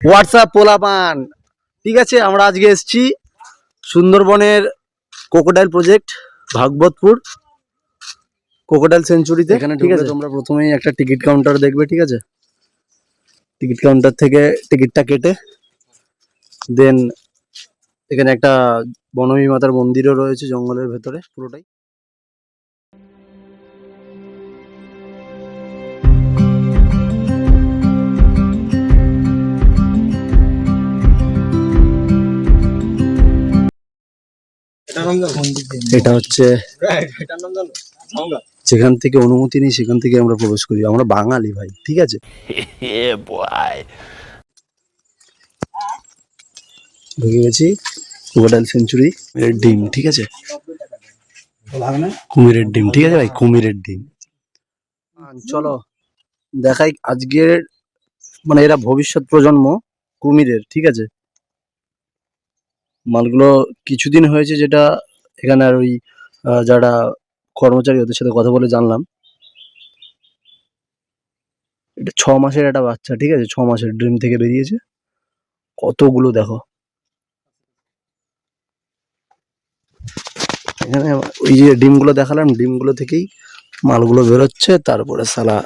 WhatsApp পোলাপান, ঠিক আছে। আমরা আজকে এসেছি সুন্দরবনের ক্রোকোডাইল প্রজেক্ট ভাগবতপুর ক্রোকোডাইল সেঞ্চুরিতে। এখানে ঠিক আছে, তোমরা প্রথমেই একটা টিকিট কাউন্টার দেখবে, ঠিক আছে। টিকিট কাউন্টার থেকে টিকিটটা কেটে দেন এখানে একটা বনমী মাতার মন্দিরও রয়েছে জঙ্গলের ভেতরে পুরোটাই। এটা হচ্ছে যেখান থেকে অনুমতি নেই সেখান থেকে আমরা প্রবেশ করি। আমরা বাঙালি ভাই, ঠিক আছে। ঢুকে গেছি ক্রোকোডাইল সেঞ্চুরি। এর ডিম, ঠিক আছে, কুমিরের ডিম, ঠিক আছে ভাই, কুমিরের ডিম। চলো দেখাই আজকের, মানে এরা ভবিষ্যৎ প্রজন্ম কুমিরের, ঠিক আছে। মালগুলো কিছুদিন হয়েছে যেটা এখানে আর ওই যারা কর্মচারী ওদের সাথে কথা বলে জানলাম, এটা 6 মাসের একটা বাচ্চা, ঠিক আছে, 6 মাসের ডিম থেকে বেরিয়েছে। কতগুলো দেখো এখানে। ওই যে ডিমগুলো দেখালাম, ডিমগুলো থেকেই মালগুলো বেরোচ্ছে, তারপরে সালা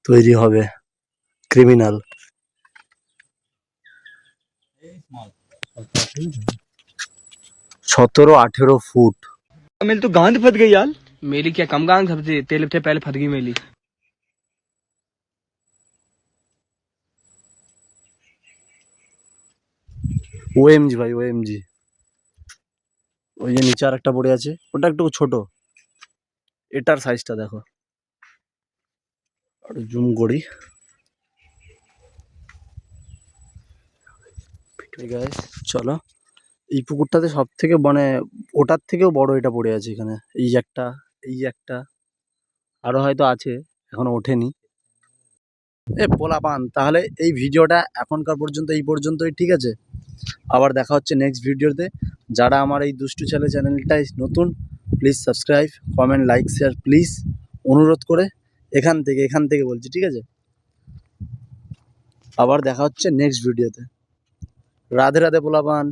তৈরি হবে ক্রিমিনাল। 17-18 ফুট। मेरी तो गांड फट गई यार। मेरी क्या कम गांड फट तेल थे पहले फट गई मेरी। ওএমজি ভাই, ওএমজি। ওই যে নিচে আর একটা পড়ে আছে, ওটা একটু ছোট। এটার সাইজটা দেখো, আর জুম করি। ঠিক আছে, চলো। এই পুকুরটাতে সব থেকে মানে ওটার থেকেও বড় এটা পড়ে আছে এখানে। এই একটা, এই একটা, আরো হয়তো আছে, এখনো ওঠেনি। পোলাপান, তাহলে এই ভিডিওটা এখনকার পর্যন্ত এই পর্যন্তই, ঠিক আছে। আবার দেখা হচ্ছে নেক্সট ভিডিওতে। যারা আমার এই দুষ্টু ছেলে চ্যানেলটাই নতুন, please subscribe, comment, like, share please, অনুরোধ করে এখান থেকে বলছি, ঠিক আছে। আবার দেখা হচ্ছে নেক্সট ভিডিওতে। রাধে রাধে পোলাপান।